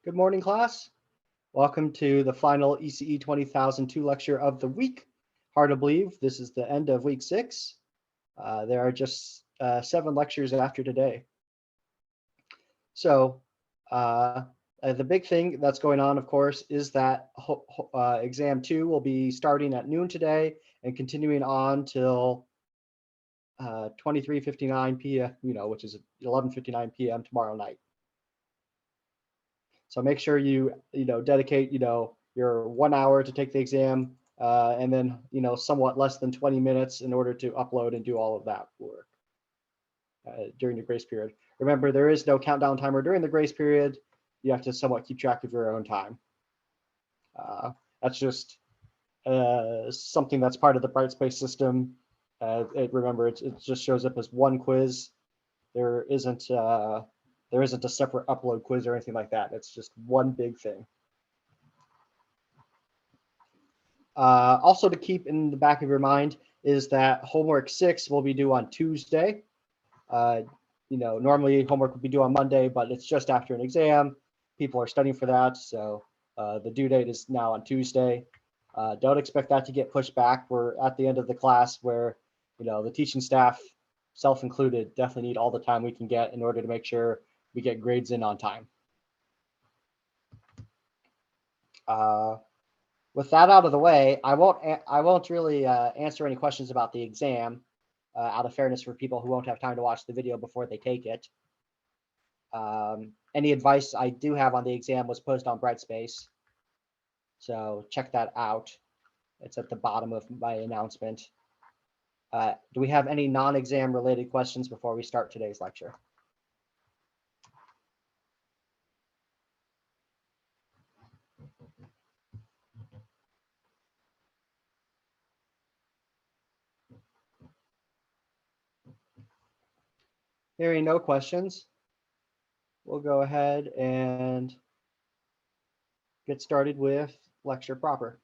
Good morning, class. Welcome to the final ECE 20002 lecture of the week. Hard to believe this is the end of week 6. There are just 7 lectures after today. So the big thing that's going on, of course, is that exam 2 will be starting at noon today and continuing on till 23:59 p.m., which is 11:59 p.m. tomorrow night. So make sure you dedicate your 1 hour to take the exam, and then somewhat less than 20 minutes in order to upload and do all of that work during the grace period. Remember, there is no countdown timer during the grace period. You have to somewhat keep track of your own time. That's just something that's part of the Brightspace system. Remember, it just shows up as one quiz. There isn't a separate upload quiz or anything like that. It's just one big thing. Also to keep in the back of your mind is that homework 6 will be due on Tuesday. Normally homework would be due on Monday, but it's just after an exam. People are studying for that, so the due date is now on Tuesday. Don't expect that to get pushed back. We're at the end of the class where the teaching staff, self included, definitely need all the time we can get in order to make sure we get grades in on time. With that out of the way, I won't really answer any questions about the exam out of fairness for people who won't have time to watch the video before they take it. Any advice I do have on the exam was posted on Brightspace, so check that out. It's at the bottom of my announcement. Do we have any non-exam related questions before we start today's lecture? Hearing no questions, we'll go ahead and get started with lecture proper.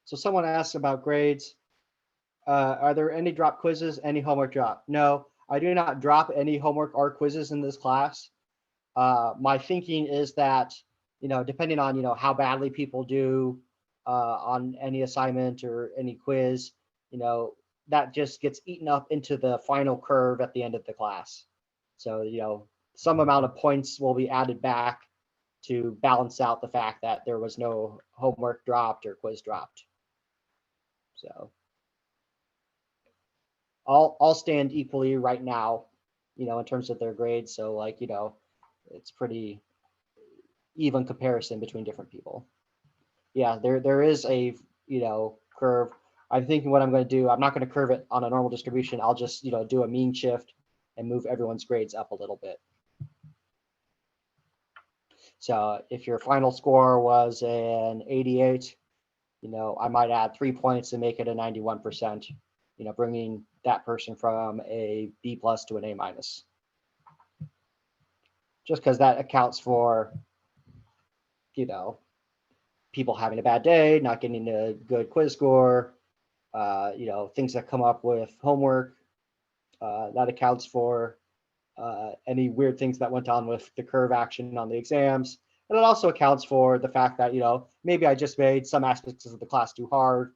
So someone asked about grades. Are there any drop quizzes, any homework drop? No, I do not drop any homework or quizzes in this class. My thinking is that, depending on, how badly people do on any assignment or any quiz, that just gets eaten up into the final curve at the end of the class. So, some amount of points will be added back to balance out the fact that there was no homework dropped or quiz dropped. So all stand equally right now, in terms of their grades. So it's pretty even comparison between different people. Yeah, there is a curve. I'm thinking what I'm going to do, I'm not going to curve it on a normal distribution. I'll just do a mean shift and move everyone's grades up a little bit. So if your final score was an 88, I might add 3 points and make it a 91%, bringing that person from a B+ to an A-. Just because that accounts for, people having a bad day, not getting a good quiz score, things that come up with homework. That accounts for any weird things that went on with the curve action on the exams. And it also accounts for the fact that, maybe I just made some aspects of the class too hard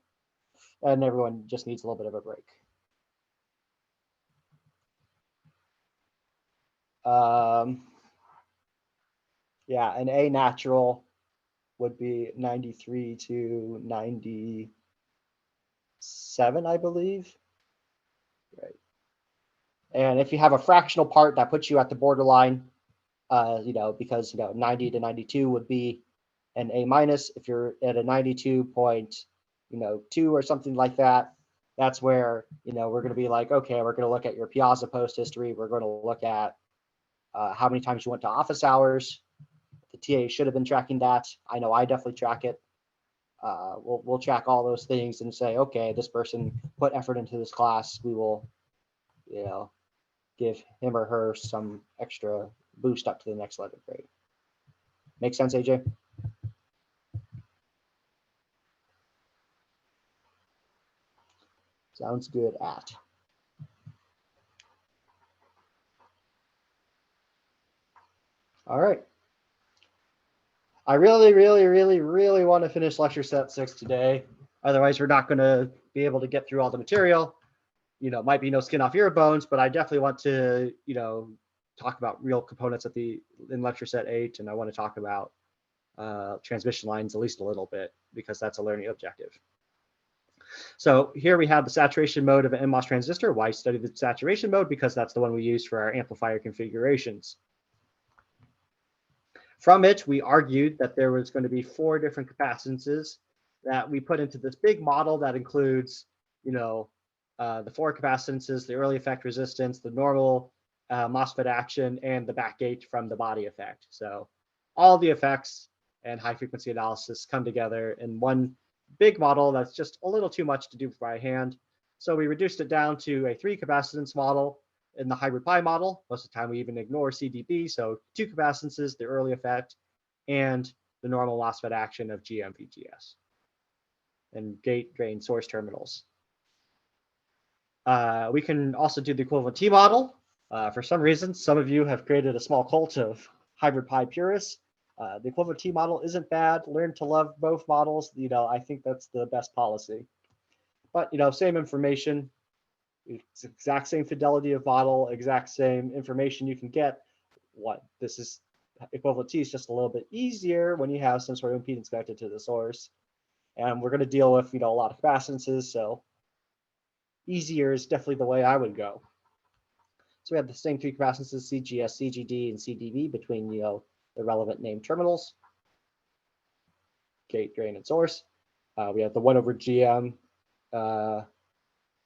and everyone just needs a little bit of a break. Yeah, an A natural would be 93 to 97, I believe. Right. And if you have a fractional part, that puts you at the borderline, because 90 to 92 would be an A-. If you're at a 92.2 or something like that, that's where we're going to be like, okay, we're going to look at your Piazza post history. We're going to look at how many times you went to office hours. The TA should have been tracking that. I know I definitely track it. We'll track all those things and say, okay, this person put effort into this class. We will, give him or her some extra boost up to the next letter grade. Make sense, AJ? Sounds good. All right. I really, really, really, really want to finish lecture set 6 today. Otherwise, we're not going to be able to get through all the material. Might be no skin off your bones, but I definitely want to, talk about real components in lecture set 8, and I want to talk about transmission lines at least a little bit because that's a learning objective. So here we have the saturation mode of an NMOS transistor. Why study the saturation mode? Because that's the one we use for our amplifier configurations. From it, we argued that there was going to be 4 different capacitances that we put into this big model that includes, the 4 capacitances, the early effect resistance, the normal MOSFET action, and the backgate from the body effect. So all the effects and high frequency analysis come together in one big model that's just a little too much to do by hand. So we reduced it down to a 3 capacitance model in the hybrid pi model. Most of the time we even ignore CDB. So 2 capacitances, the early effect, and the normal MOSFET action of GM-VGS and gate, drain, source terminals. We can also do the equivalent T model. For some reason, some of you have created a small cult of hybrid pi purists. The equivalent T model isn't bad. Learn to love both models. I think that's the best policy. But, same information. It's exact same fidelity of model, exact same information you can get. This is equivalent T is just a little bit easier when you have some sort of impedance connected to the source. And we're going to deal with, a lot of capacitances. So easier is definitely the way I would go. So we have the same 3 capacitances, CGS, CGD, and CDV between, the relevant named terminals, gate, drain, and source. We have the 1 over GM,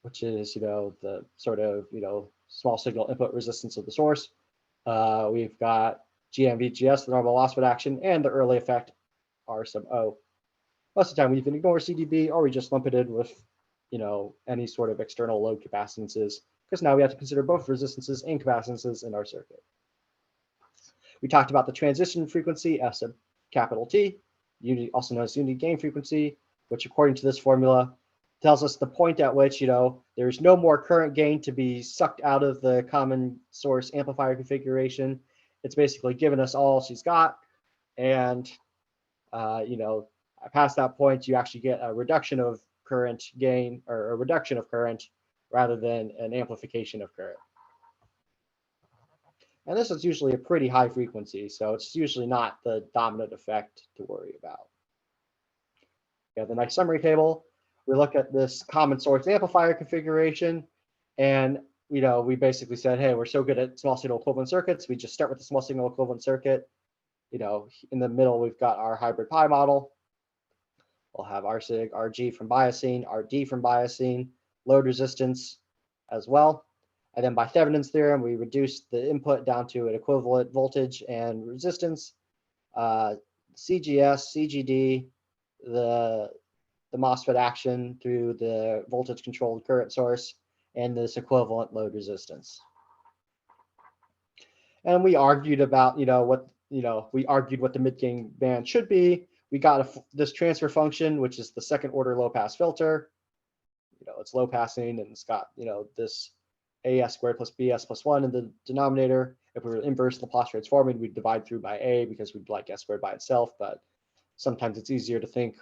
which is, the sort of, small signal input resistance of the source. We've got GM-VGS, the normal MOSFET action, and the early effect R sub O. Most of the time we can ignore CDB or we just lump it in with, any sort of external load capacitances, because now we have to consider both resistances and capacitances in our circuit. We talked about the transition frequency, S sub capital T, also known as unity gain frequency, which according to this formula tells us the point at which, there's no more current gain to be sucked out of the common source amplifier configuration. It's basically given us all she's got. And, past that point, you actually get a reduction of current gain or a reduction of current rather than an amplification of current. And this is usually a pretty high frequency, so it's usually not the dominant effect to worry about. We have the nice summary table. We look at this common source amplifier configuration, and we basically said, hey, we're so good at small signal equivalent circuits, we just start with the small signal equivalent circuit. In the middle, we've got our hybrid pi model. We'll have RSig, RG from biasing, RD from biasing, load resistance as well. And then by Thevenin's theorem, we reduce the input down to an equivalent voltage and resistance. CGS, CGD, the MOSFET action through the voltage controlled current source, and this equivalent load resistance. And we argued about, what the mid-gain band should be. We got this transfer function, which is the second order low pass filter. It's low passing and it's got, this AS squared plus BS plus 1 in the denominator. If we were inverse Laplace transforming, we'd divide through by A because we'd like S squared by itself. But sometimes it's easier to think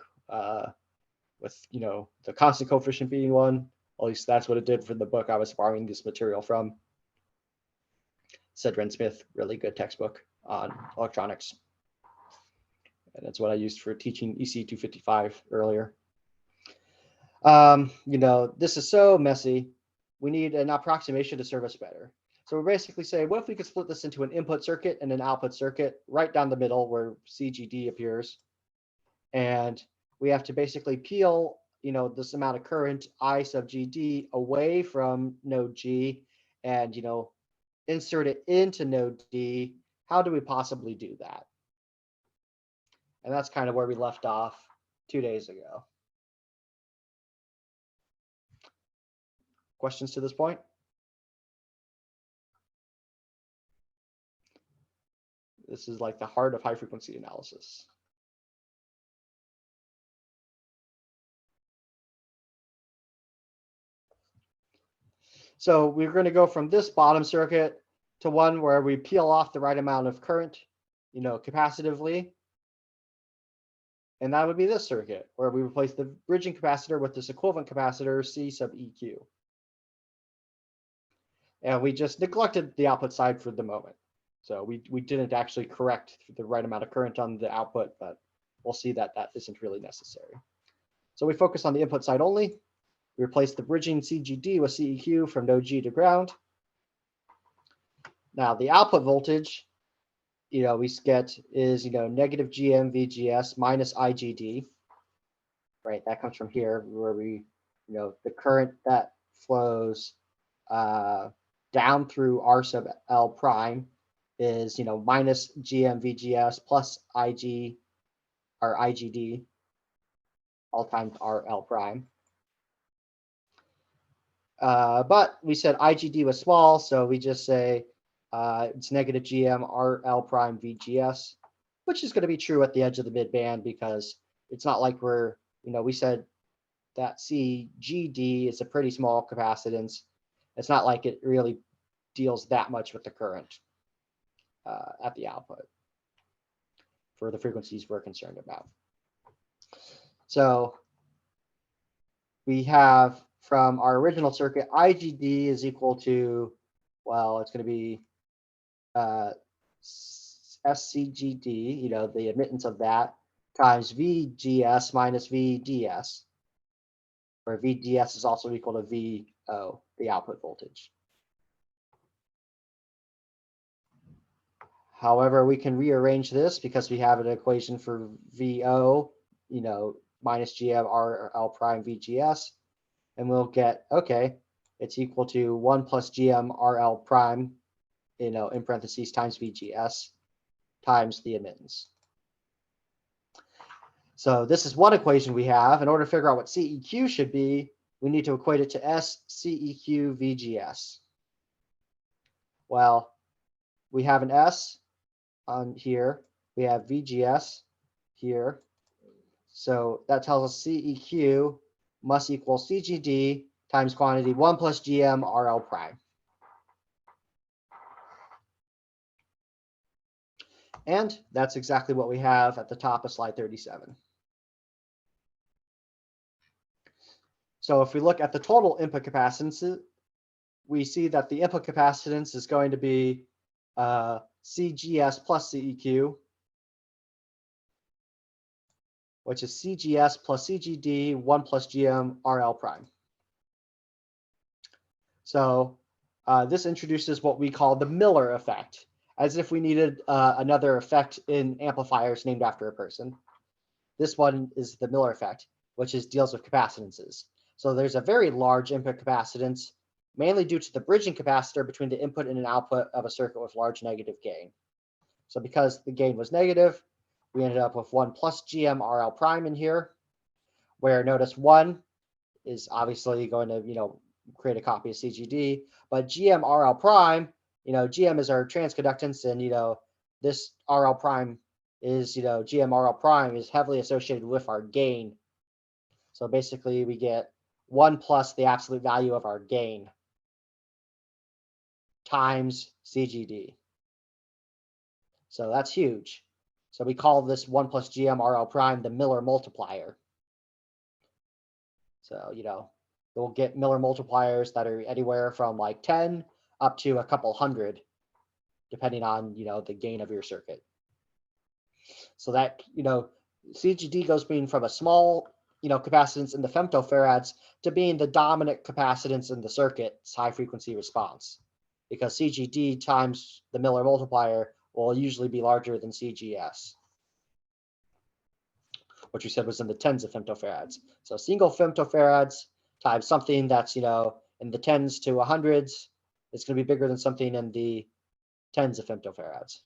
with, the constant coefficient being 1. At least that's what it did for the book I was borrowing this material from. Cedrin Smith, really good textbook on electronics. And that's what I used for teaching ECE 255 earlier. This is so messy. We need an approximation to serve us better. So we're basically saying, what if we could split this into an input circuit and an output circuit right down the middle where CGD appears? And we have to basically peel, this amount of current I sub GD away from node G and, insert it into node D. How do we possibly do that? And that's kind of where we left off 2 days ago. Questions to this point? This is like the heart of high frequency analysis. So we're going to go from this bottom circuit to one where we peel off the right amount of current capacitively. And that would be this circuit, where we replace the bridging capacitor with this equivalent capacitor, C sub EQ. And we just neglected the output side for the moment. So we didn't actually correct the right amount of current on the output, but we'll see that that isn't really necessary. So we focus on the input side only. We replace the bridging CGD with CEQ from node G to ground. Now the output voltage, we get is, negative GM VGS minus IGD, right? That comes from here where we, the current that flows down through R sub L prime is, minus GM VGS plus IG or IGD, all times RL prime. But we said IGD was small, so we just say it's negative GM RL prime VGS, which is going to be true at the edge of the midband because it's not like we're, we said that CGD is a pretty small capacitance. It's not like it really deals that much with the current at the output for the frequencies we're concerned about. So we have from our original circuit, IGD is equal to, well, it's going to be SCGD, the admittance of that, times VGS minus VDS, where VDS is also equal to VO, the output voltage. However, we can rearrange this because we have an equation for VO, minus GM RL prime VGS, and we'll get, okay, it's equal to 1 plus GM RL prime, in parentheses times VGS times the admittance. So this is one equation we have. In order to figure out what CEQ should be, we need to equate it to S CEQ VGS. Well, we have an S on here. We have VGS here. So that tells us CEQ must equal CGD times quantity 1 plus GM RL prime. And that's exactly what we have at the top of slide 37. So if we look at the total input capacitance, we see that the input capacitance is going to be CGS plus CEQ, which is CGS plus CGD 1 plus GM RL prime. So this introduces what we call the Miller effect, as if we needed another effect in amplifiers named after a person. This one is the Miller effect, which deals with capacitances. So there's a very large input capacitance, mainly due to the bridging capacitor between the input and an output of a circuit with large negative gain. So because the gain was negative, we ended up with 1 plus GM RL prime in here, where notice 1 is obviously going to, create a copy of CGD, but GM RL prime, GM is our transconductance, and, this RL prime is, GM RL prime is heavily associated with our gain. So basically we get 1 plus the absolute value of our gain times CGD. So that's huge. So we call this 1 plus GM RL prime the Miller multiplier. So, we'll get Miller multipliers that are anywhere from like 10 up to a couple hundred, depending on, the gain of your circuit. So that, CGD goes being from a small, capacitance in the femtofarads to being the dominant capacitance in the circuit's high frequency response, because CGD times the Miller multiplier will usually be larger than CGS, which we said was in the tens of femtofarads. So single femtofarads times something that's, in the tens to hundreds, it's going to be bigger than something in the tens of femtofarads.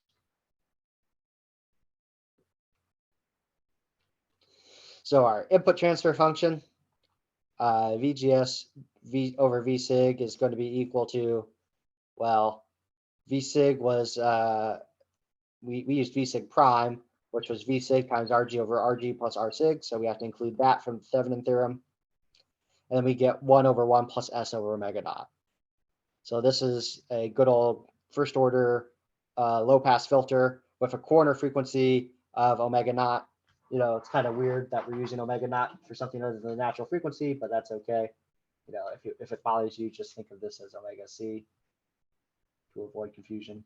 So our input transfer function, VGS over Vsig is going to be equal to, well, Vsig was, we used Vsig prime, which was Vsig times Rg over Rg plus Rsig. So we have to include that from the Thevenin theorem. And then we get 1 over 1 plus S over omega naught. So this is a good old first order low pass filter with a corner frequency of omega naught. You know, it's kind of weird that we're using omega naught for something other than the natural frequency, but that's okay. You know, if it bothers you, just think of this as omega c to avoid confusion.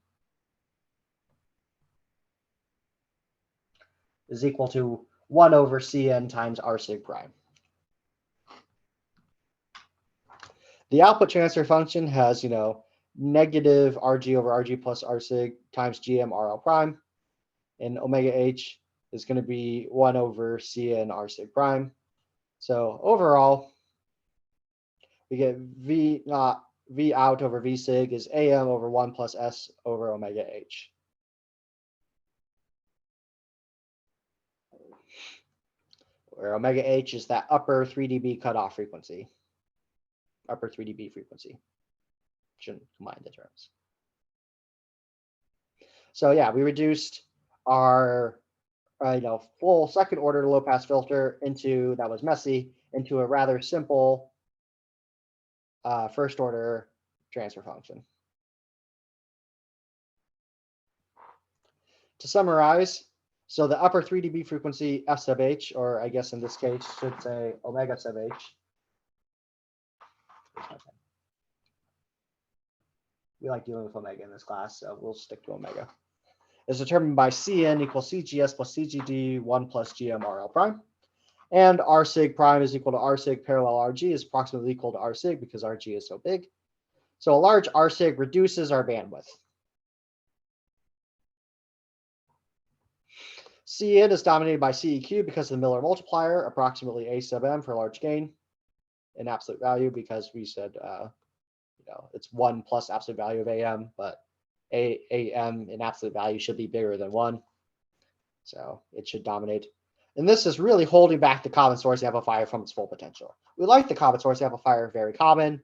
Is equal to 1 over Cn times R sig prime. The output transfer function has, you know, negative Rg over Rg plus R sig times Gm RL prime. And omega h is going to be 1 over Cn R sig prime. So overall, we get V naught, V out over V sig is Am over 1 plus S over omega h. Where omega h is that upper 3 dB cutoff frequency. Upper 3 dB frequency. Shouldn't combine the terms. So yeah, we reduced our full second order low pass filter into, that was messy, into a rather simple first order transfer function. To summarize, so the upper 3 dB frequency f sub h, or I guess in this case should say omega sub h. We like dealing with omega in this class, so we'll stick to omega. Is determined by Cn equals CGS plus CGD 1 plus GM RL prime. And R sig prime is equal to R sig parallel RG is approximately equal to R sig because RG is so big. So a large R sig reduces our bandwidth. Cn is dominated by CEQ because of the Miller multiplier, approximately A sub m for large gain in absolute value, because we said it's 1 plus absolute value of AM, but AM in absolute value should be bigger than 1. So it should dominate. And this is really holding back the common source amplifier from its full potential. We like the common source amplifier, very common,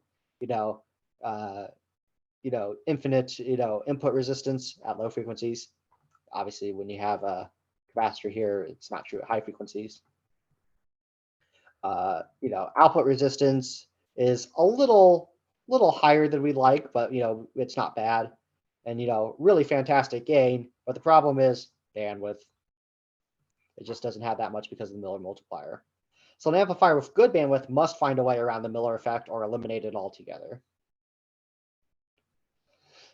infinite, input resistance at low frequencies. Obviously, when you have a capacitor here, it's not true at high frequencies. Output resistance is a little higher than we'd like, but it's not bad. And really fantastic gain. But the problem is bandwidth. It just doesn't have that much because of the Miller multiplier. So an amplifier with good bandwidth must find a way around the Miller effect or eliminate it altogether.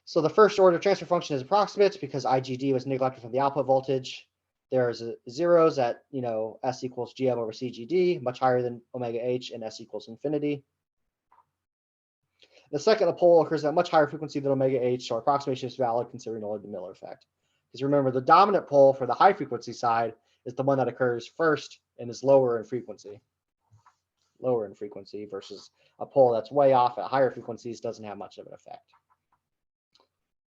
So the first order transfer function is approximate because IGD was neglected from the output voltage. There's zeros at S equals GM over CGD, much higher than omega H, and S equals infinity. The second pole occurs at much higher frequency than omega H, so our approximation is valid considering only the Miller effect. Because remember, the dominant pole for the high frequency side is the one that occurs first and is lower in frequency. Lower in frequency versus a pole that's way off at higher frequencies doesn't have much of an effect.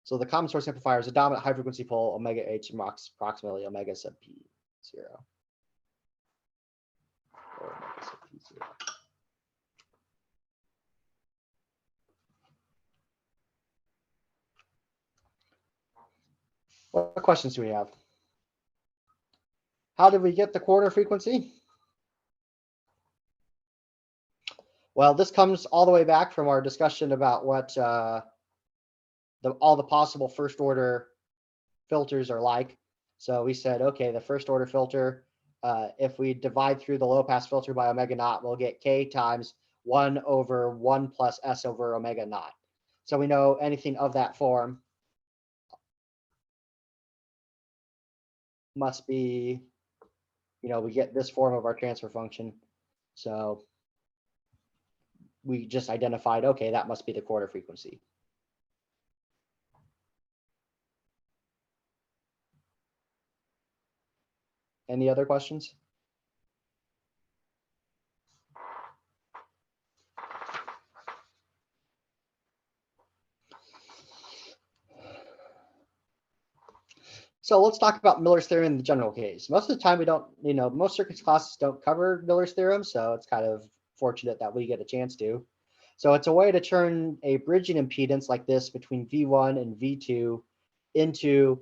So the common source amplifier is a dominant high frequency pole, omega H approximately omega sub P0. Or omega sub P0. What questions do we have? How did we get the quarter frequency? Well, this comes all the way back from our discussion about what all the possible first order filters are like. So we said, okay, the first order filter, if we divide through the low pass filter by omega naught, we'll get K times 1 over 1 plus S over omega naught. So we know anything of that form must be, we get this form of our transfer function. So we just identified, okay, that must be the quarter frequency. Any other questions? So let's talk about Miller's theorem in the general case. Most of the time we don't, most circuits classes don't cover Miller's theorem, so it's kind of fortunate that we get a chance to. So it's a way to turn a bridging impedance like this between V1 and V2 into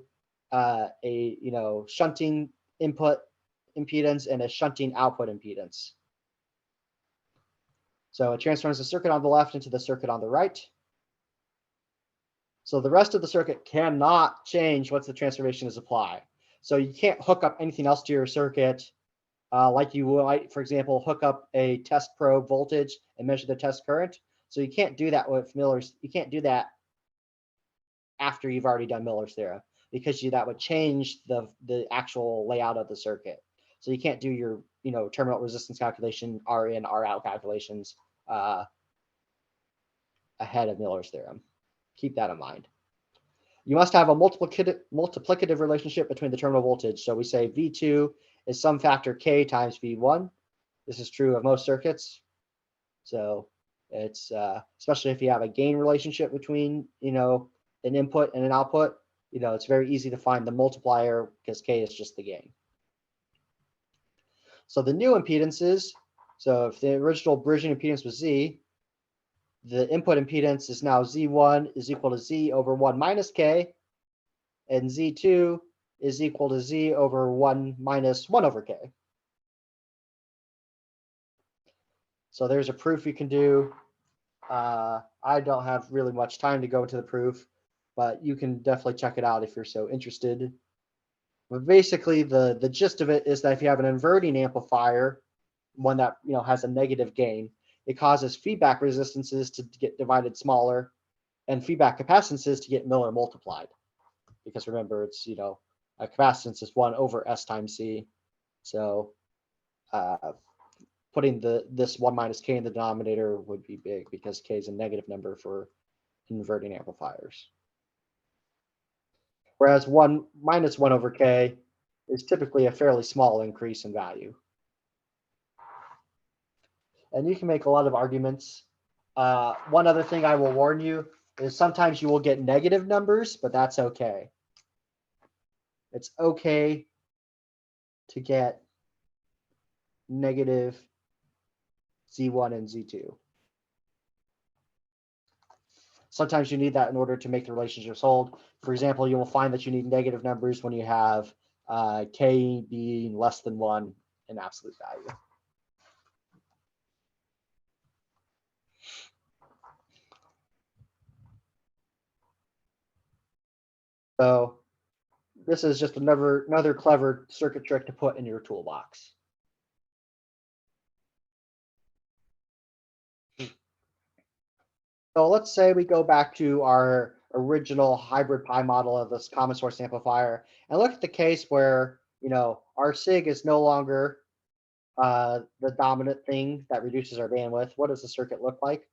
a shunting input impedance and a shunting output impedance. So it transforms the circuit on the left into the circuit on the right. So the rest of the circuit cannot change once the transformation is applied. So you can't hook up anything else to your circuit like you might, for example, hook up a test probe voltage and measure the test current. So you can't do that with Miller's. You can't do that after you've already done Miller's theorem because that would change the actual layout of the circuit. So you can't do your terminal resistance calculation, R in, R out calculations ahead of Miller's theorem. Keep that in mind. You must have a multiplicative relationship between the terminal voltage. So we say V2 is some factor K times V1. This is true of most circuits. So it's especially if you have a gain relationship between an input and an output, it's very easy to find the multiplier because K is just the gain. So the new impedances, so if the original bridging impedance was Z, the input impedance is now Z1 is equal to Z over 1 minus K, and Z2 is equal to Z over 1 minus 1 over K. So there's a proof you can do. I don't have really much time to go into the proof, but you can definitely check it out if you're so interested. But basically, the gist of it is that if you have an inverting amplifier, one that has a negative gain, it causes feedback resistances to get divided smaller and feedback capacitances to get Miller multiplied. Because remember, it's a capacitance is 1 over S times C. So putting this 1 minus K in the denominator would be big because K is a negative number for inverting amplifiers. Whereas 1 minus 1 over K is typically a fairly small increase in value. And you can make a lot of arguments. One other thing I will warn you is sometimes you will get negative numbers, but that's okay. It's okay to get negative Z1 and Z2. Sometimes you need that in order to make the relationships hold. For example, you will find that you need negative numbers when you have K being less than 1 in absolute value. So this is just another clever circuit trick to put in your toolbox. So let's say we go back to our original hybrid pi model of this common source amplifier and look at the case where, our sig is no longer the dominant thing that reduces our bandwidth. What does the circuit look like?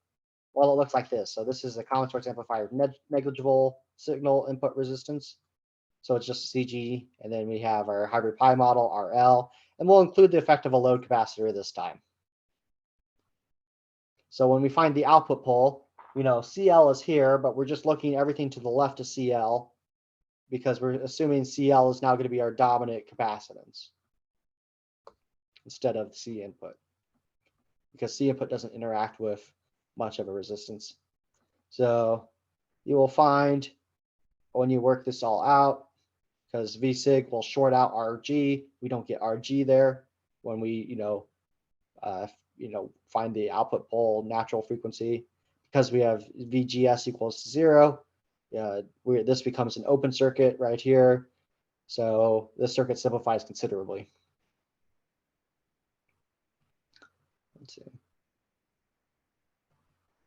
Well, it looks like this. So this is a common source amplifier with negligible signal input resistance. So it's just a CG, and then we have our hybrid pi model, RL, and we'll include the effect of a load capacitor this time. So when we find the output pole, CL is here, but we're just looking everything to the left of CL because we're assuming CL is now going to be our dominant capacitance instead of C input, because C input doesn't interact with much of a resistance. So you will find when you work this all out, because VSig will short out RG, we don't get RG there when we find the output pole natural frequency. Because we have VGS equals 0, this becomes an open circuit right here. So this circuit simplifies considerably. Let's see.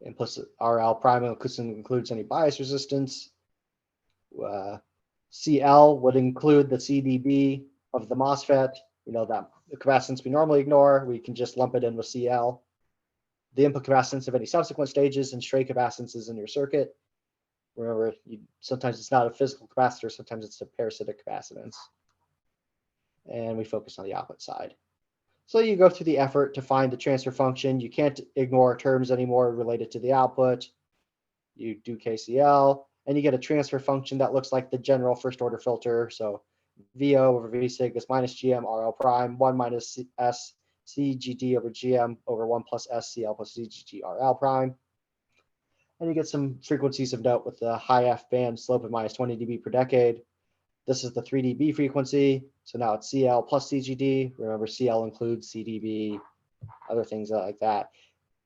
Implicit RL prime includes any bias resistance. CL would include the CdB of the MOSFET, that the capacitance we normally ignore, we can just lump it in with CL. The input capacitance of any subsequent stages and stray capacitances in your circuit. Remember, sometimes it's not a physical capacitor, sometimes it's a parasitic capacitance. And we focus on the output side. So you go through the effort to find the transfer function. You can't ignore terms anymore related to the output. You do KCL, and you get a transfer function that looks like the general first order filter. So VO over VSig is minus GM RL prime, 1 minus S CGD over GM over 1 plus SCL plus CGG RL prime. And you get some frequencies of note with the high F band slope of minus 20 dB per decade. This is the 3 dB frequency. So now it's CL plus CGD. Remember, CL includes CDB, other things like that.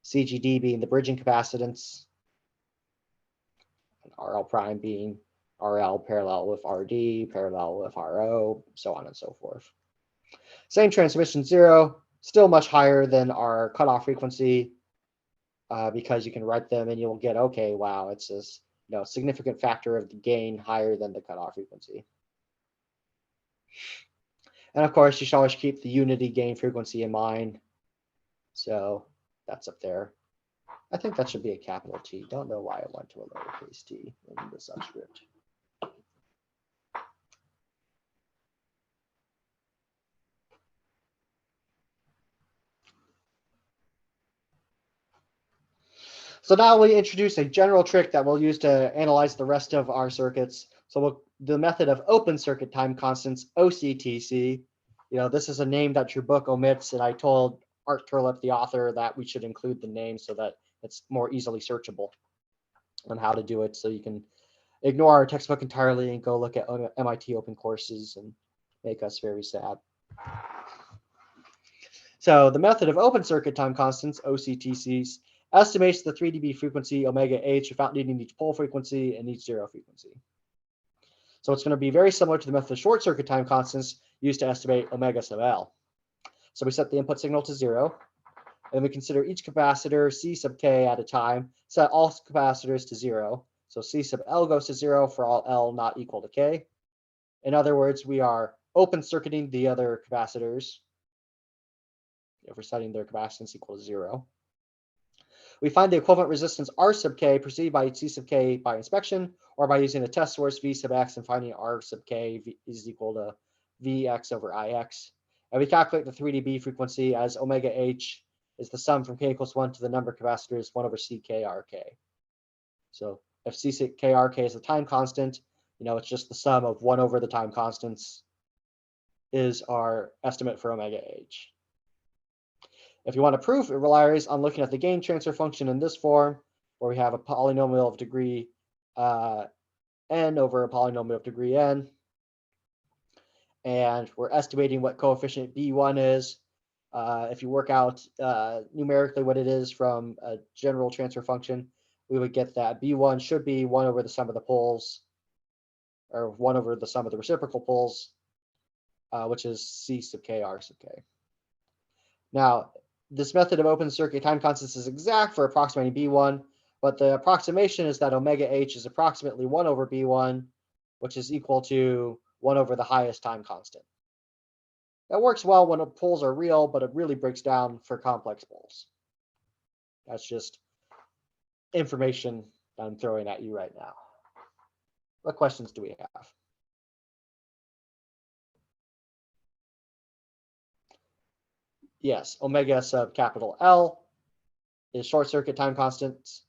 CGD being the bridging capacitance. And RL prime being RL parallel with RD, parallel with RO, so on and so forth. Same transmission 0, still much higher than our cutoff frequency because you can write them and you'll get, okay, wow, it's this significant factor of the gain higher than the cutoff frequency. And of course, you should always keep the unity gain frequency in mind. So that's up there. I think that should be a capital T. Don't know why I went to a lowercase t in the subscript. So now we introduce a general trick that we'll use to analyze the rest of our circuits. So the method of open circuit time constants, OCTC. This is a name that your book omits, and I told Art Turlip, the author, that we should include the name so that it's more easily searchable on how to do it. So you can ignore our textbook entirely and go look at MIT open courses and make us very sad. So the method of open circuit time constants, OCTCs, estimates the 3 dB frequency omega h without needing each pole frequency and each zero frequency. So it's going to be very similar to the method of short circuit time constants used to estimate omega sub L. So we set the input signal to 0, and we consider each capacitor C sub k at a time, set all capacitors to 0. So C sub L goes to 0 for all L not equal to k. In other words, we are open circuiting the other capacitors if we're setting their capacitance equal to 0. We find the equivalent resistance R sub k perceived by C sub k by inspection, or by using a test source V sub x and finding R sub k is equal to Vx over Ix. And we calculate the 3 dB frequency as omega h is the sum from k equals 1 to the number of capacitors 1 over CKRK. So if CKRK is the time constant, it's just the sum of 1 over the time constants is our estimate for omega h. If you want to prove it relies on looking at the gain transfer function in this form, where we have a polynomial of degree n over a polynomial of degree n, and we're estimating what coefficient B1 is. If you work out numerically what it is from a general transfer function, we would get that B1 should be 1 over the sum of the poles, or 1 over the sum of the reciprocal poles, which is C sub k, R sub k. Now, this method of open circuit time constants is exact for approximating B1, but the approximation is that omega h is approximately 1 over B1, which is equal to 1 over the highest time constant. That works well when poles are real, but it really breaks down for complex poles. That's just information I'm throwing at you right now. What questions do we have? Yes, omega sub capital L is short circuit time constants,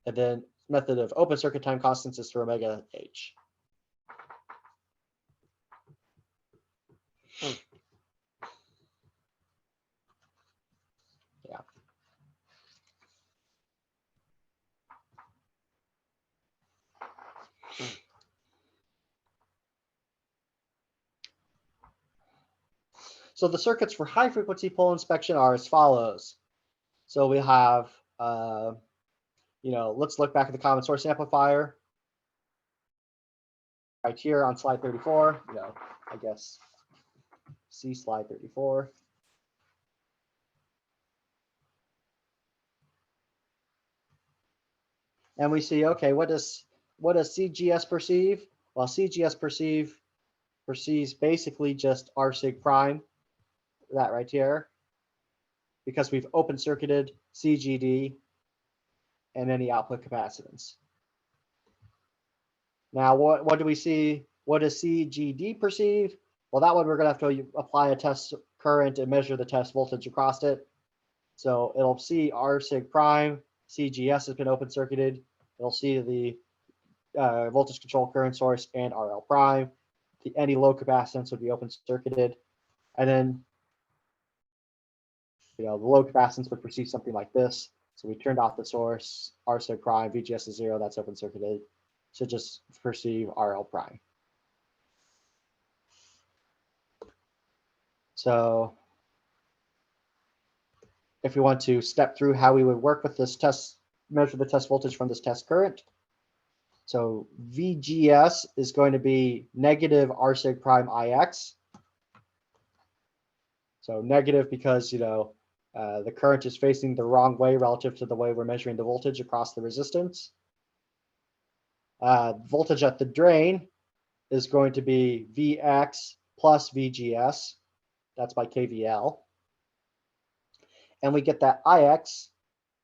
and then method of open circuit time constants is for omega h. Yeah. So the circuits for high frequency pole inspection are as follows. So we have, let's look back at the common source amplifier right here on slide 34. I guess see slide 34. And we see, okay, what does CGS perceive? Well, CGS perceives basically just R sig prime, that right here, because we've open circuited CGD and any output capacitance. Now, what do we see? What does CGD perceive? Well, that one we're going to have to apply a test current and measure the test voltage across it. So it'll see R sig prime, CGS has been open circuited. It'll see the voltage control current source and RL prime. Any low capacitance would be open circuited. And then, the low capacitance would perceive something like this. So we turned off the source, R sub prime, VGS is 0, that's open circuited. Should just perceive RL prime. So if we want to step through how we would work with this test, measure the test voltage from this test current. So VGS is going to be negative R sig prime IX. So negative because, the current is facing the wrong way relative to the way we're measuring the voltage across the resistance. Voltage at the drain is going to be Vx plus VGS. That's by KVL. And we get that IX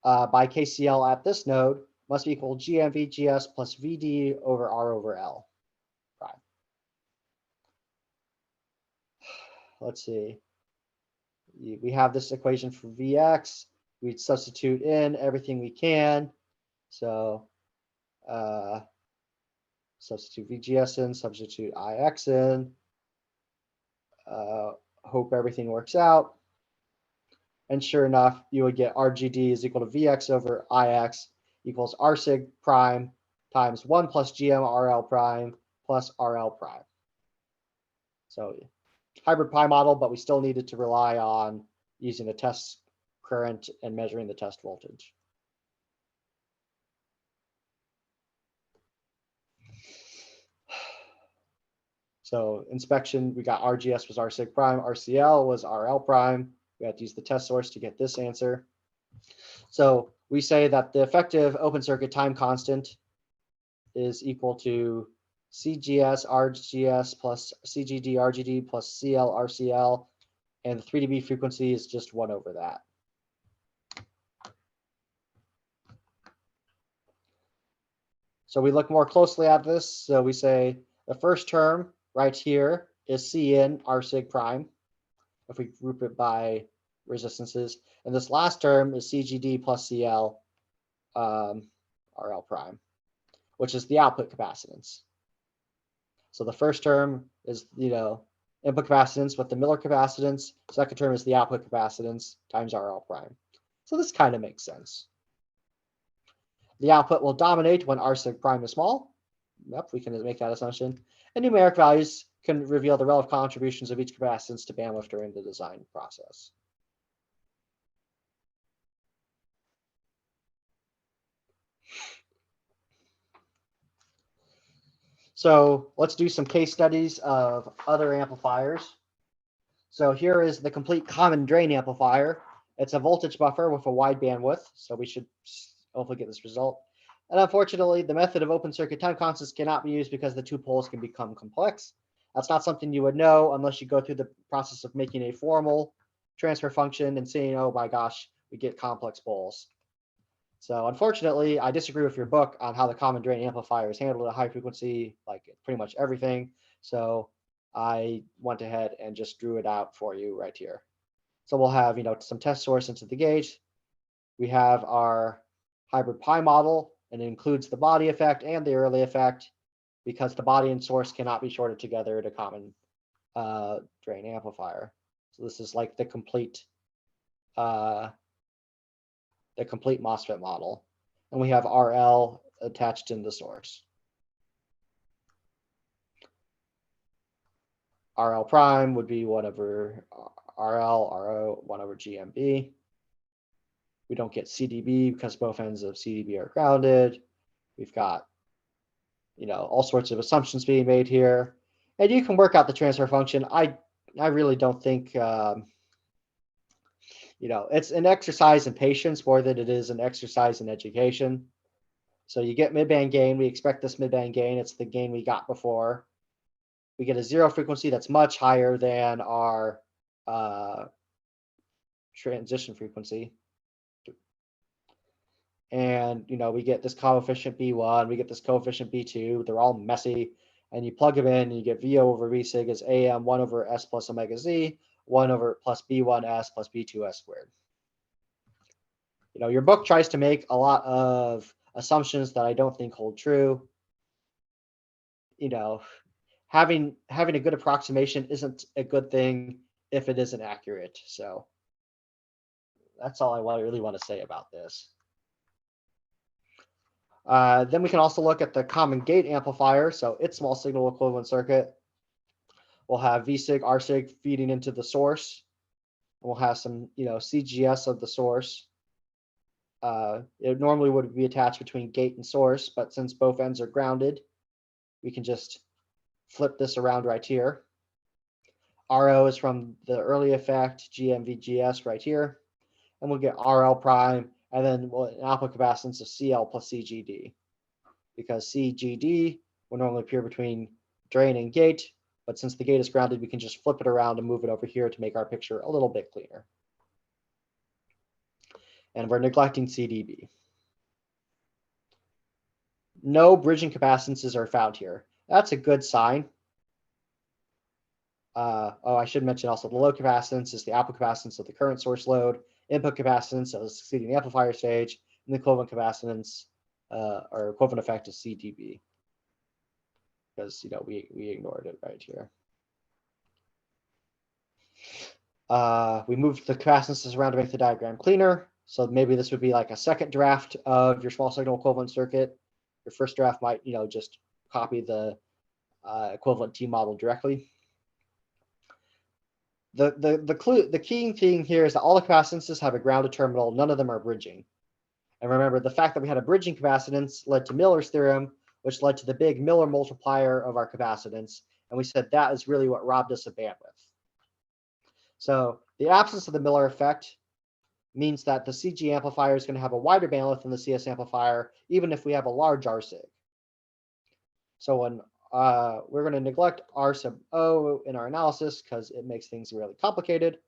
by KCL at this node must be equal to GM-VGS plus VD over R over L prime. Let's see. We have this equation for Vx. We'd substitute in everything we can. So substitute VGS in, substitute IX in. Hope everything works out. And sure enough, you would get RGD is equal to Vx over Ix equals R sig prime times 1 plus GM RL prime plus RL prime. So hybrid pi model, but we still needed to rely on using the test current and measuring the test voltage. So inspection, we got RGS was R sig prime, RCL was RL prime. We had to use the test source to get this answer. So we say that the effective open circuit time constant is equal to CGS RGS plus CGD RGD plus CL RCL, and the 3 dB frequency is just 1 over that. So we look more closely at this. So we say the first term right here is C in R sig prime, if we group it by resistances. And this last term is CGD plus CL RL prime, which is the output capacitance. So the first term is, input capacitance with the Miller capacitance. Second term is the output capacitance times RL prime. So this kind of makes sense. The output will dominate when R sig prime is small. Yep, we can make that assumption. And numeric values can reveal the relative contributions of each capacitance to bandwidth during the design process. So let's do some case studies of other amplifiers. So here is the complete common drain amplifier. It's a voltage buffer with a wide bandwidth, so we should hopefully get this result. And unfortunately, the method of open circuit time constants cannot be used because the two poles can become complex. That's not something you would know unless you go through the process of making a formal transfer function and saying, oh my gosh, we get complex poles. So unfortunately, I disagree with your book on how the common drain amplifier is handled at high frequency, like pretty much everything. So I went ahead and just drew it out for you right here. So we'll have, some test source into the gate. We have our hybrid pi model, and it includes the body effect and the early effect because the body and source cannot be shorted together at a common drain amplifier. So this is like the complete MOSFET model. And we have RL attached in the source. RL prime would be 1 over RL, RO, 1 over GMB. We don't get CDB because both ends of CDB are grounded. We've got, all sorts of assumptions being made here. And you can work out the transfer function. I really don't think, it's an exercise in patience more than it is an exercise in education. So you get midband gain. We expect this midband gain. It's the gain we got before. We get a zero frequency that's much higher than our transition frequency. And, we get this coefficient B1, we get this coefficient B2. They're all messy. And you plug them in and you get VO over V sig is AM 1 over S plus omega Z, 1 over plus B1S plus B2S squared. Your book tries to make a lot of assumptions that I don't think hold true. Having a good approximation isn't a good thing if it isn't accurate. So that's all I really want to say about this. Then we can also look at the common gate amplifier. So its small signal equivalent circuit. We'll have V sig, R sig feeding into the source. We'll have some, CGS of the source. It normally would be attached between gate and source, but since both ends are grounded, we can just flip this around right here. RO is from the early effect, GMVGS right here, and we'll get RL prime, and then an output capacitance of CL plus CGD, because CGD will normally appear between drain and gate, but since the gate is grounded, we can just flip it around and move it over here to make our picture a little bit cleaner. And we're neglecting CDB. No bridging capacitances are found here. That's a good sign. I should mention also the load capacitance is the output capacitance of the current source load, input capacitance of the succeeding amplifier stage, and the equivalent capacitance or equivalent effect is CDB. Because we ignored it right here. We moved the capacitances around to make the diagram cleaner. So maybe this would be like a second draft of your small signal equivalent circuit. Your first draft might, just copy the equivalent T model directly. The key thing here is that all the capacitances have a grounded terminal. None of them are bridging. And remember, the fact that we had a bridging capacitance led to Miller's theorem, which led to the big Miller multiplier of our capacitance. And we said that is really what robbed us of bandwidth. So the absence of the Miller effect means that the CG amplifier is going to have a wider bandwidth than the CS amplifier, even if we have a large R sig. So when we're going to neglect R sub O in our analysis because it makes things really complicated.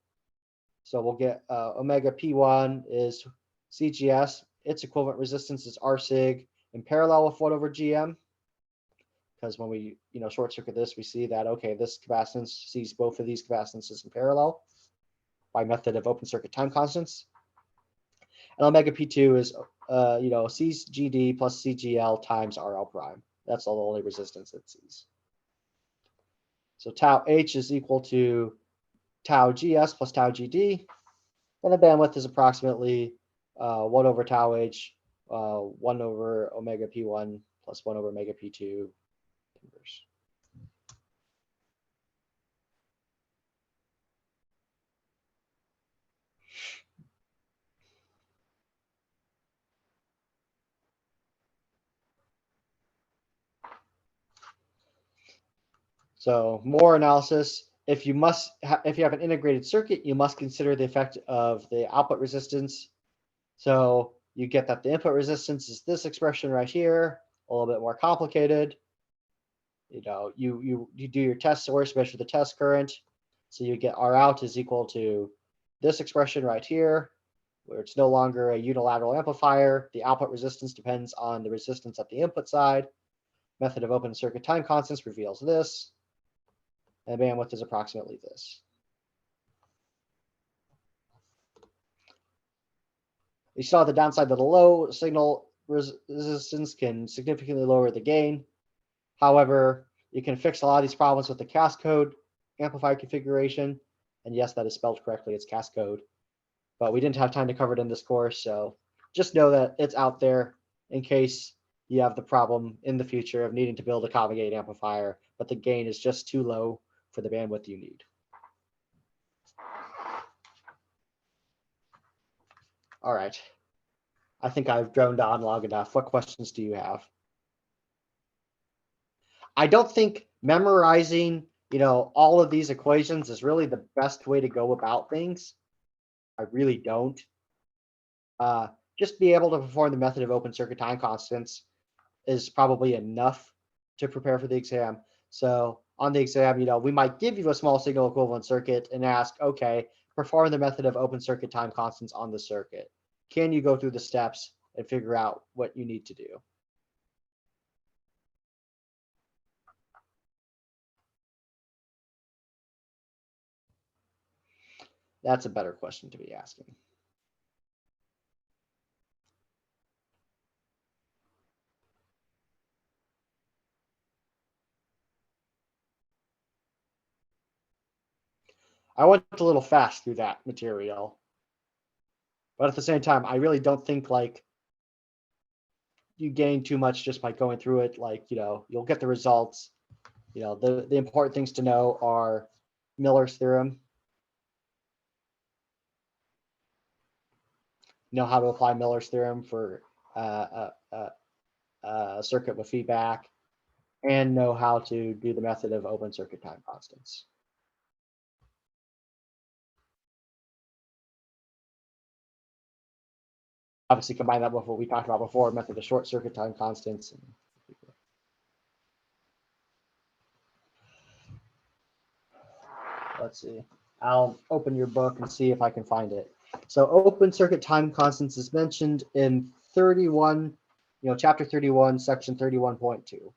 So we'll get omega P1 is CGS. Its equivalent resistance is R sig in parallel with 1 over GM. Because when we short circuit this, we see that, okay, this capacitance sees both of these capacitances in parallel by method of open circuit time constants. And omega P2 is CGD plus CGL times RL prime. That's all the only resistance it sees. So tau H is equal to tau GS plus tau GD. And the bandwidth is approximately 1 over tau H, 1 over omega P1 plus 1 over omega P2 inverse. So more analysis. If you have an integrated circuit, you must consider the effect of the output resistance. So you get that the input resistance is this expression right here, a little bit more complicated. You do your test source, measure the test current. So you get R out is equal to this expression right here, where it's no longer a unilateral amplifier. The output resistance depends on the resistance at the input side. Method of open circuit time constants reveals this. And bandwidth is approximately this. You saw the downside that a low signal resistance can significantly lower the gain. However, you can fix a lot of these problems with the cascode amplifier configuration. And yes, that is spelled correctly. It's cascode. But we didn't have time to cover it in this course. So just know that it's out there in case you have the problem in the future of needing to build a common gate amplifier, but the gain is just too low for the bandwidth you need. All right. I think I've droned on long enough. What questions do you have? I don't think memorizing, all of these equations is really the best way to go about things. I really don't. Just be able to perform the method of open circuit time constants is probably enough to prepare for the exam. So on the exam, we might give you a small signal equivalent circuit and ask, okay, perform the method of open circuit time constants on the circuit. Can you go through the steps and figure out what you need to do? That's a better question to be asking. I went a little fast through that material. But at the same time, I really don't think you gain too much just by going through it. You'll get the results. The important things to know are Miller's theorem, know how to apply Miller's theorem for a circuit with feedback, and know how to do the method of open circuit time constants. Obviously, combine that with what we talked about before, method of short circuit time constants. Let's see. I'll open your book and see if I can find it. So open circuit time constants is mentioned in 31, chapter 31, section 31.2.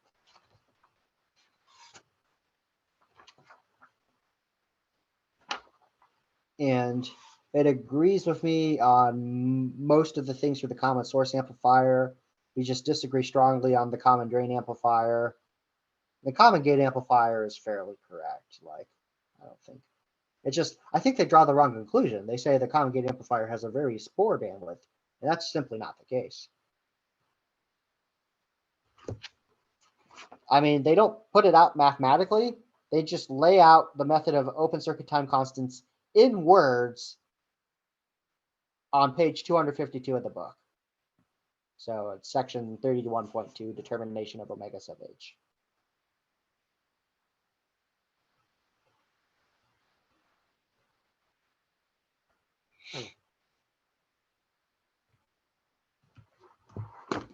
And it agrees with me on most of the things for the common source amplifier. We just disagree strongly on the common drain amplifier. The common gate amplifier is fairly correct. Like, I don't think. It's just, I think they draw the wrong conclusion. They say the common gate amplifier has a very poor bandwidth, and that's simply not the case. I mean, they don't put it out mathematically. They just lay out the method of open circuit time constants in words on page 252 of the book. So it's section 31.2, determination of omega sub h.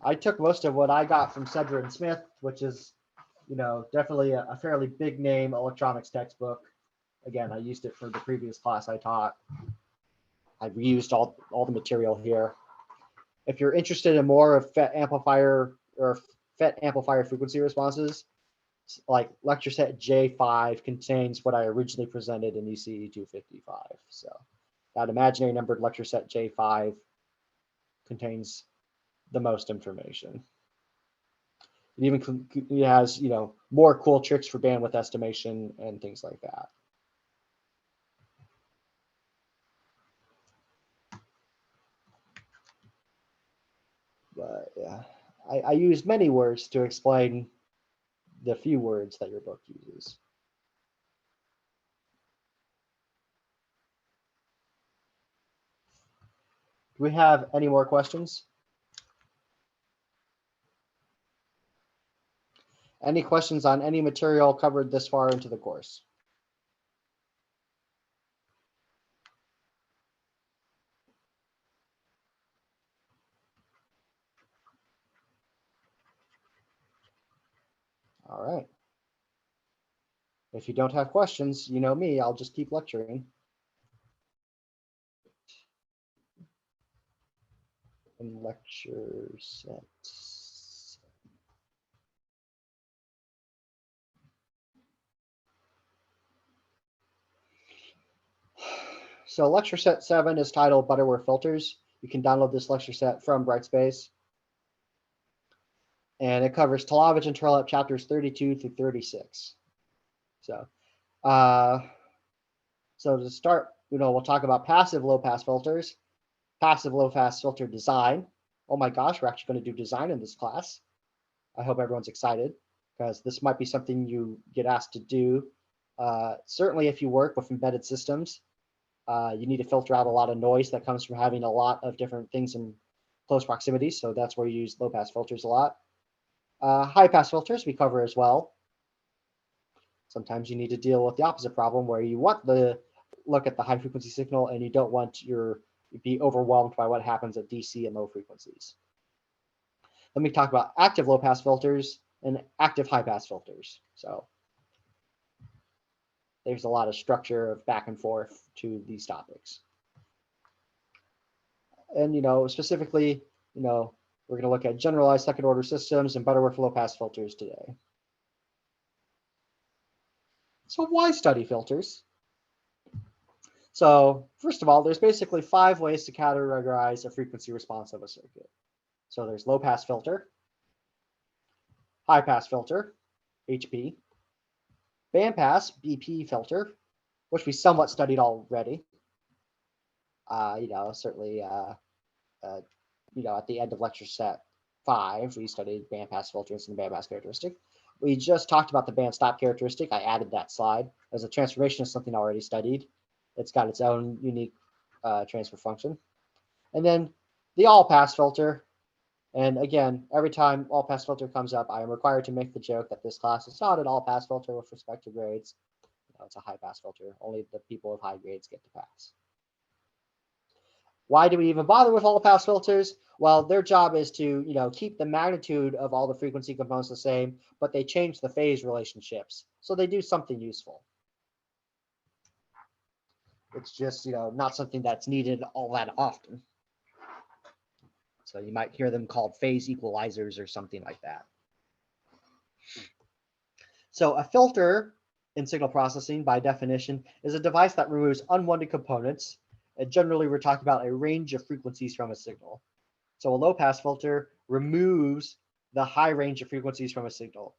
I took most of what I got from Sedgwick and Smith, which is, definitely a fairly big name electronics textbook. Again, I used it for the previous class I taught. I reused all the material here. If you're interested in more of FET amplifier or FET amplifier frequency responses, like lecture set J5 contains what I originally presented in ECE 255. So that imaginary numbered lecture set J5 contains the most information. It even has, more cool tricks for bandwidth estimation and things like that. But yeah, I use many words to explain the few words that your book uses. Do we have any more questions? Any questions on any material covered this far into the course? All right. If you don't have questions, you know me, I'll just keep lecturing. In lecture set. So lecture set 7 is titled Butterworth Filters. You can download this lecture set from Brightspace. And it covers Talavich and Turlap chapters 32 through 36. So to start, we'll talk about passive low-pass filters, passive low-pass filter design. Oh my gosh, we're actually going to do design in this class. I hope everyone's excited because this might be something you get asked to do. Certainly if you work with embedded systems, you need to filter out a lot of noise that comes from having a lot of different things in close proximity. So that's where you use low-pass filters a lot. High-pass filters we cover as well. Sometimes you need to deal with the opposite problem where you want to look at the high frequency signal and you don't want to be overwhelmed by what happens at DC and low frequencies. Let me talk about active low pass filters and active high pass filters. So there's a lot of structure of back and forth to these topics. And specifically, we're going to look at generalized second order systems and Butterworth low pass filters today. So why study filters? So first of all, there's basically 5 ways to categorize a frequency response of a circuit. So there's low pass filter, high pass filter, HP, band pass, BP filter, which we somewhat studied already. Certainly, at the end of lecture set 5, we studied band pass filters and band pass characteristic. We just talked about the band stop characteristic. I added that slide as a transformation is something already studied. It's got its own unique transfer function. And then the all-pass filter. And again, every time all-pass filter comes up, I am required to make the joke that this class is not an all-pass filter with respect to grades. No, it's a high-pass filter. Only the people with high grades get to pass. Why do we even bother with all-pass filters? Well, their job is to, keep the magnitude of all the frequency components the same, but they change the phase relationships. So they do something useful. It's just, not something that's needed all that often. So you might hear them called phase equalizers or something like that. So a filter in signal processing, by definition, is a device that removes unwanted components. And generally, we're talking about a range of frequencies from a signal. So a low-pass filter removes the high range of frequencies from a signal.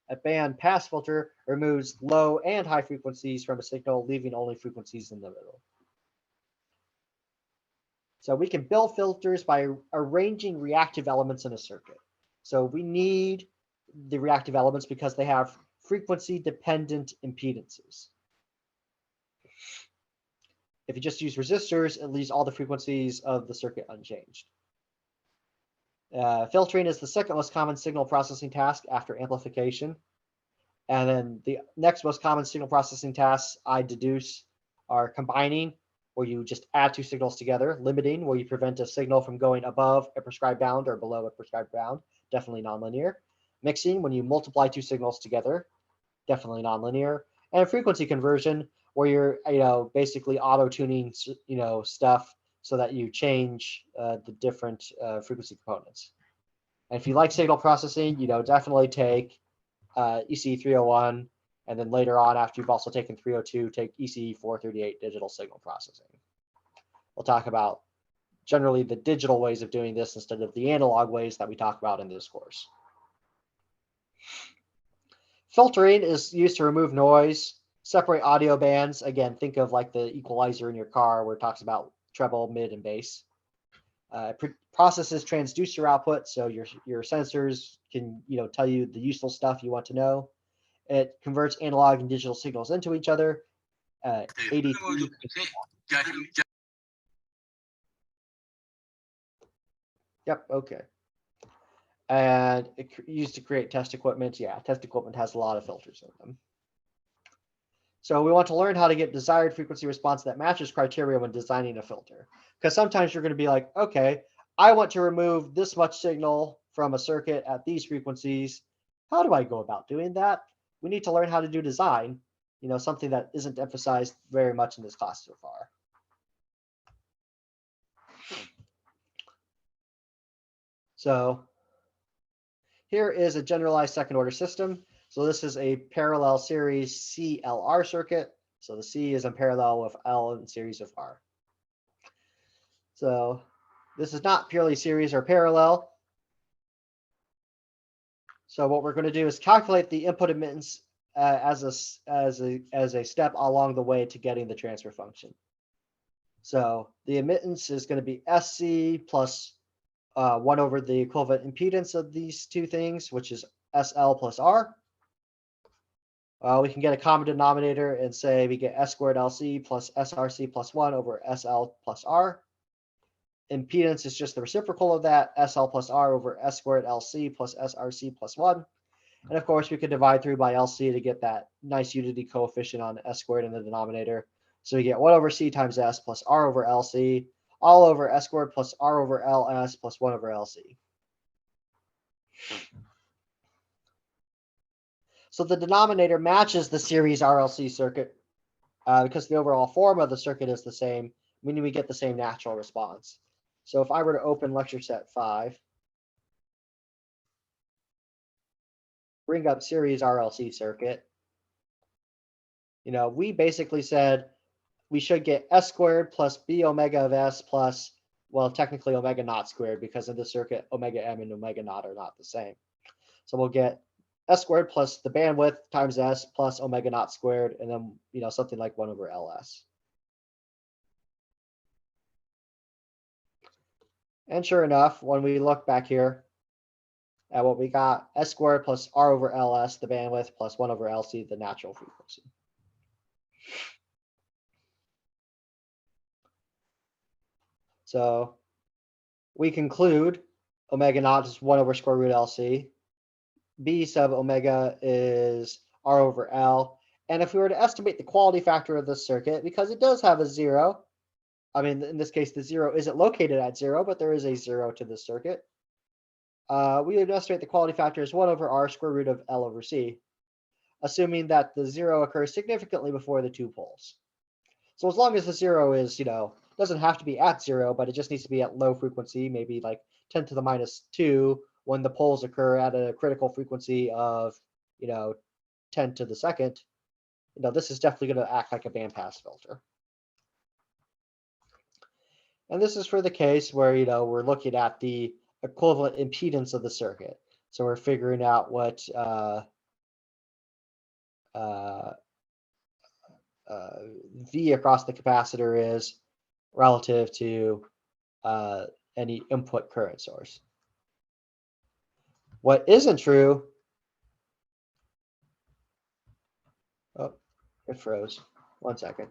A band-pass filter removes low and high frequencies from a signal, leaving only frequencies in the middle. So we can build filters by arranging reactive elements in a circuit. So we need the reactive elements because they have frequency-dependent impedances. If you just use resistors, it leaves all the frequencies of the circuit unchanged. Filtering is the second most common signal processing task after amplification. And then the next most common signal processing tasks I deduce are combining, where you just add two signals together; limiting, where you prevent a signal from going above a prescribed bound or below a prescribed bound, definitely nonlinear; mixing, when you multiply two signals together, definitely nonlinear; and frequency conversion, where you're basically auto-tuning stuff so that you change the different frequency components. And if you like signal processing, definitely take ECE 301, and then later on, after you've also taken 302, take ECE 438, digital signal processing. We'll talk about generally the digital ways of doing this instead of the analog ways that we talk about in this course. Filtering is used to remove noise, separate audio bands. Again, think of like the equalizer in your car where it talks about treble, mid, and bass. Processes transducer output, so your sensors can tell you the useful stuff you want to know. It converts analog and digital signals into each other. ADC. Yep. Okay. And it used to create test equipment. Yeah, test equipment has a lot of filters in them. So we want to learn how to get desired frequency response that matches criteria when designing a filter. Because sometimes you're going to be like, okay, I want to remove this much signal from a circuit at these frequencies. How do I go about doing that? We need to learn how to do design, something that isn't emphasized very much in this class so far. So here is a generalized second order system. So this is a parallel series CLR circuit. So the C is in parallel with L in series of R. So this is not purely series or parallel. So what we're going to do is calculate the input admittance as a step along the way to getting the transfer function. So the admittance is going to be SC plus 1 over the equivalent impedance of these two things, which is SL plus R. We can get a common denominator and say we get S squared LC plus SRC plus 1 over SL plus R. Impedance is just the reciprocal of that, SL plus R over S squared LC plus SRC plus 1. And of course, we could divide through by LC to get that nice unity coefficient on S squared in the denominator. So we get 1 over C times S plus R over LC, all over S squared plus R over LS plus 1 over LC. So the denominator matches the series RLC circuit because the overall form of the circuit is the same, meaning we get the same natural response. So if I were to open lecture set 5, bring up series RLC circuit, we basically said we should get S squared plus B omega of S plus, well, technically omega naught squared, because in this circuit, omega M and omega naught are not the same. So we'll get S squared plus the bandwidth times S plus omega naught squared, and then, something like 1 over LS. And sure enough, when we look back here at what we got, S squared plus R over LS, the bandwidth, plus 1 over LC, the natural frequency. So we conclude omega naught is 1 over square root LC. B sub omega is R over L. And if we were to estimate the quality factor of this circuit, because it does have a 0, I mean, in this case, the 0 isn't located at 0, but there is a 0 to this circuit. We would estimate the quality factor as 1 over R square root of L over C, assuming that the 0 occurs significantly before the 2 poles. So as long as the 0 is, doesn't have to be at 0, but it just needs to be at low frequency, maybe like 10 to the minus 2, when the poles occur at a critical frequency of, 10 to the second, this is definitely going to act like a bandpass filter. And this is for the case where, we're looking at the equivalent impedance of the circuit. So we're figuring out what V across the capacitor is relative to any input current source. What isn't true, oh, it froze. 1 second.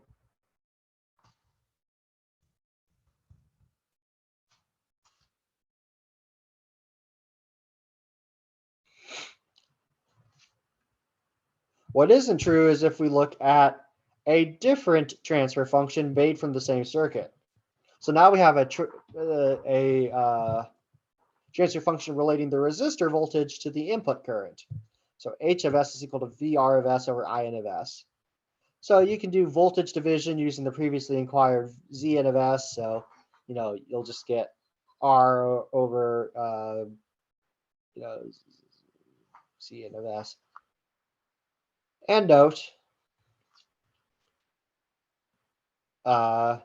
What isn't true is if we look at a different transfer function made from the same circuit. So now we have a transfer function relating the resistor voltage to the input current. So H of S is equal to VR of S over IN of S. So you can do voltage division using the previously inquired Zn of S. So, you'll just get R over, Cn of S. And note that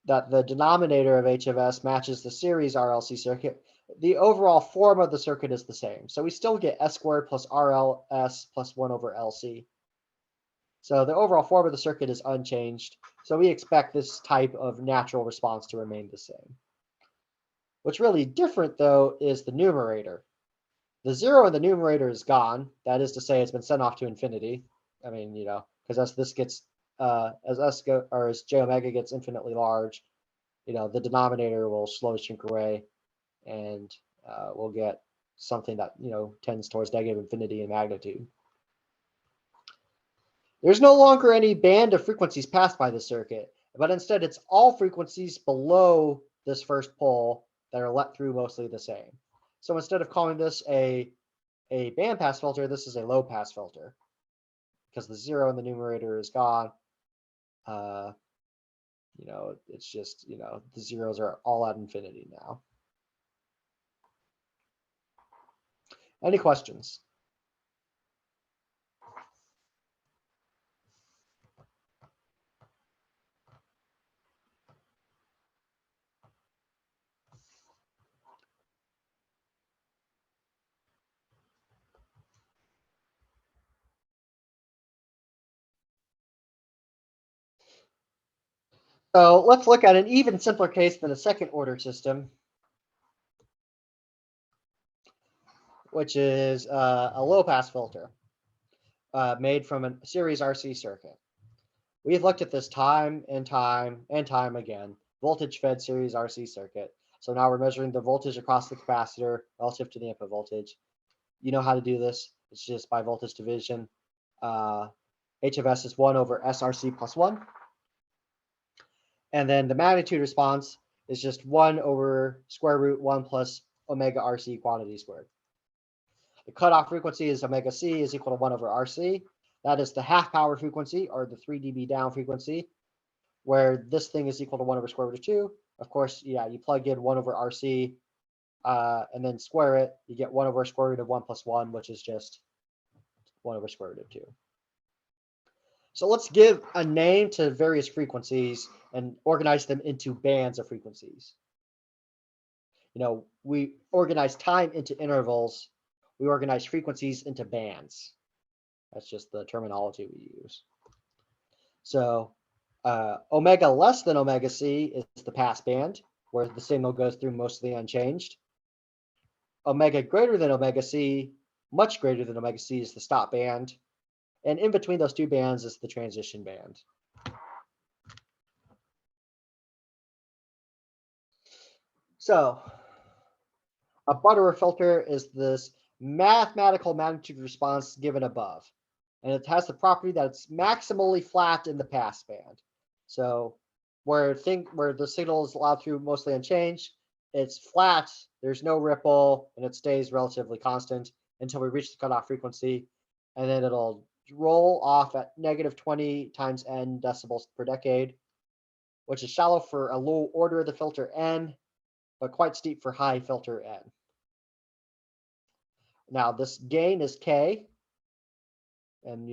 the denominator of H of S matches the series RLC circuit. The overall form of the circuit is the same. So we still get S squared plus RLS plus 1 over LC. So the overall form of the circuit is unchanged. So we expect this type of natural response to remain the same. What's really different, though, is the numerator. The 0 in the numerator is gone. That is to say, it's been sent off to infinity. I mean, because as this gets, as j omega gets infinitely large, the denominator will slowly shrink away, and we'll get something that tends towards negative infinity in magnitude. There's no longer any band of frequencies passed by the circuit, but instead it's all frequencies below this first pole that are let through mostly the same. So instead of calling this a bandpass filter, this is a low pass filter, because the 0 in the numerator is gone. It's just, the zeros are all at infinity now. Any questions? So let's look at an even simpler case than a second order system, which is a low pass filter made from a series RC circuit. We've looked at this time and time and time again, voltage fed series RC circuit. So now we're measuring the voltage across the capacitor relative to the input voltage. You know how to do this. It's just by voltage division. H of S is 1 over SRC plus 1. And then the magnitude response is just 1 over square root 1 plus omega RC quantity squared. The cutoff frequency is omega C is equal to 1 over RC. That is the half power frequency, or the 3 dB down frequency, where this thing is equal to 1 over square root of 2. Of course, yeah, you plug in 1 over RC and then square it. You get 1 over square root of 1 plus 1, which is just 1 over square root of 2. So let's give a name to various frequencies and organize them into bands of frequencies. We organize time into intervals. We organize frequencies into bands. That's just the terminology we use. So omega less than omega C is the pass band, where the signal goes through mostly unchanged. Omega greater than omega C, much greater than omega C, is the stop band. And in between those two bands is the transition band. So A Butterworth filter is this mathematical magnitude response given above. And it has the property that it's maximally flat in the passband. So where the signal is allowed through mostly unchanged, it's flat, there's no ripple, and it stays relatively constant until we reach the cutoff frequency. And then it'll roll off at negative 20 times n decibels per decade, which is shallow for a low order of the filter n, but quite steep for high filter n. Now this gain is k, and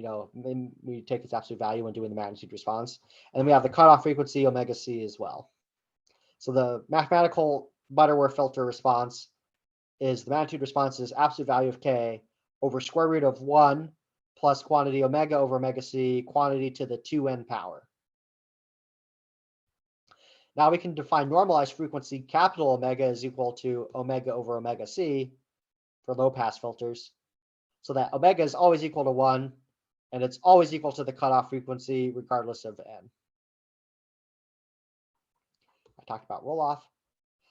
we take its absolute value when doing the magnitude response. And then we have the cutoff frequency omega c as well. So the mathematical Butterworth filter response is the magnitude response is absolute value of k over square root of 1 plus quantity omega over omega c, quantity to the 2n power. Now we can define normalized frequency capital omega is equal to omega over omega c for low pass filters, so that omega is always equal to 1, and it's always equal to the cutoff frequency regardless of n. I talked about roll-off.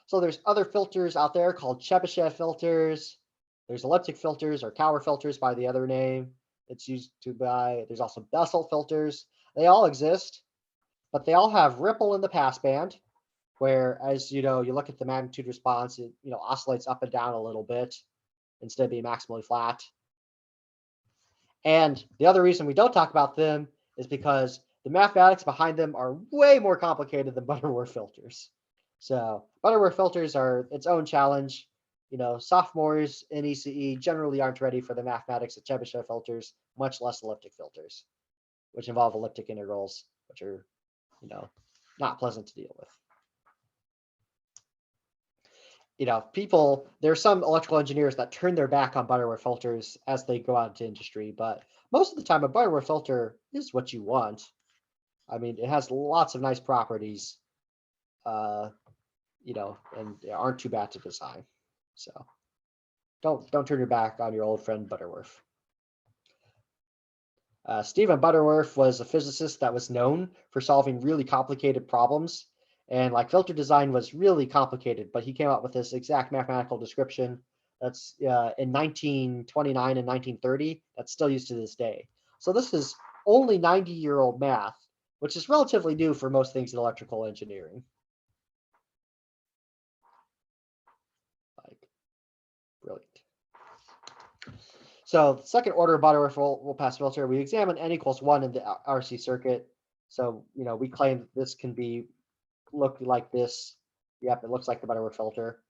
So there's other filters out there called Chebyshev filters. There's elliptic filters or Cowher filters by the other name. It's used to by. There's also Bessel filters. They all exist, but they all have ripple in the passband, where as you look at the magnitude response, it oscillates up and down a little bit instead of being maximally flat. And the other reason we don't talk about them is because the mathematics behind them are way more complicated than Butterworth filters. So Butterworth filters are its own challenge. Sophomores in ECE generally aren't ready for the mathematics of Chebyshev filters, much less elliptic filters, which involve elliptic integrals, which are, not pleasant to deal with. There's some electrical engineers that turn their back on Butterworth filters as they go out into industry, but most of the time a Butterworth filter is what you want. I mean, it has lots of nice properties, and they aren't too bad to design. So don't turn your back on your old friend Butterworth. Stephen Butterworth was a physicist that was known for solving really complicated problems. And filter design was really complicated, but he came up with this exact mathematical description that's in 1929 and 1930 that's still used to this day. So this is only 90-year-old math, which is relatively new for most things in electrical engineering. Brilliant. So second order Butterworth roll pass filter, we examine n equals 1 in the RC circuit. So we claim this can be look like this. Yep, it looks like the Butterworth filter.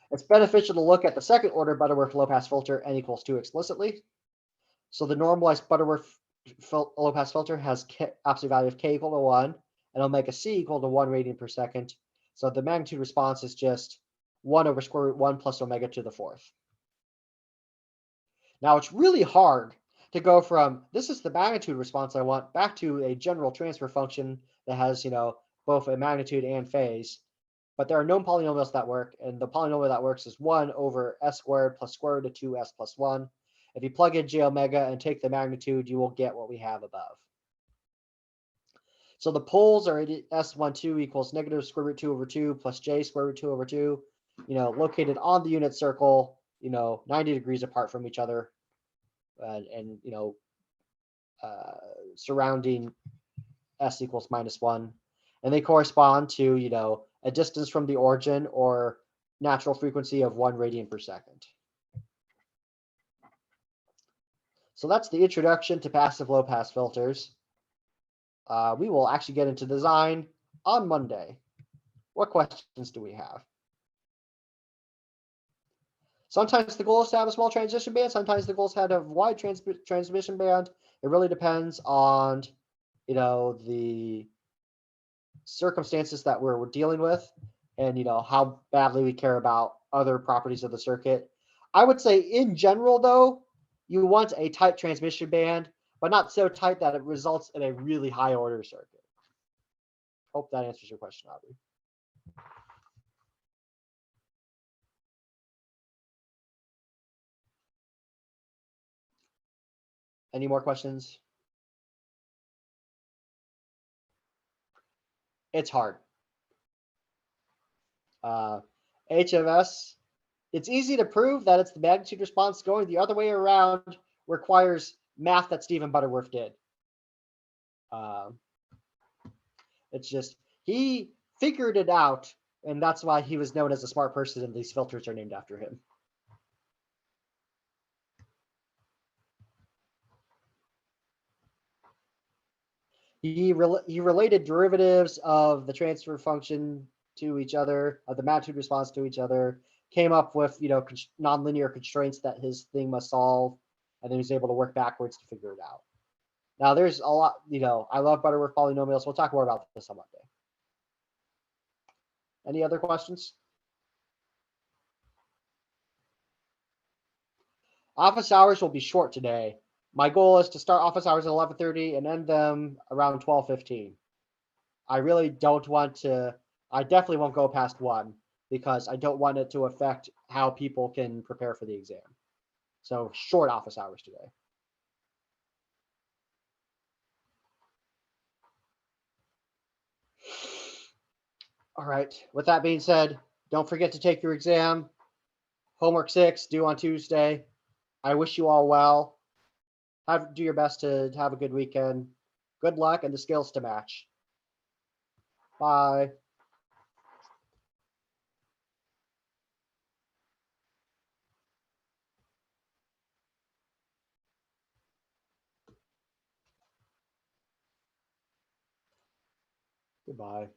It's beneficial to look at the second order Butterworth low pass filter n equals 2 explicitly. So the normalized Butterworth low pass filter has absolute value of k equal to 1 and omega c equal to 1 radian per second. So the magnitude response is just 1 over square root 1 plus omega to the 4th. Now it's really hard to go from this is the magnitude response I want back to a general transfer function that has both a magnitude and phase. But there are known polynomials that work, and the polynomial that works is 1 over s squared plus square root of 2s plus 1. If you plug in j omega and take the magnitude, you will get what we have above. So the poles are s12 equals negative square root 2 over 2 plus j square root 2 over 2, located on the unit circle, 90 degrees apart from each other, and surrounding s equals -1. And they correspond to, a distance from the origin or natural frequency of 1 radian per second. So that's the introduction to passive low pass filters. We will actually get into design on Monday. What questions do we have? Sometimes the goal is to have a small transition band. Sometimes the goal is to have a wide transmission band. It really depends on, the circumstances that we're dealing with and, how badly we care about other properties of the circuit. I would say in general, though, you want a tight transmission band, but not so tight that it results in a really high order circuit. Hope that answers your question, Aubrey. Any more questions? It's hard. HMS It's easy to prove that it's the magnitude response. Going the other way around requires math that Stephen Butterworth did. It's just, he figured it out, and that's why he was known as a smart person, and these filters are named after him. He related derivatives of the transfer function to each other, of the magnitude response to each other, came up with, nonlinear constraints that his thing must solve, and then he was able to work backwards to figure it out. Now, there's a lot, I love Butterworth polynomials. We'll talk more about this on Monday. Any other questions? Office hours will be short today. My goal is to start office hours at 11:30 and end them around 12:15. I really don't want to. I definitely won't go past 1 because I don't want it to affect how people can prepare for the exam. So short office hours today. All right. With that being said, don't forget to take your exam. Homework 6 due on Tuesday. I wish you all well. Do your best to have a good weekend. Good luck and the skills to match. Bye. Goodbye.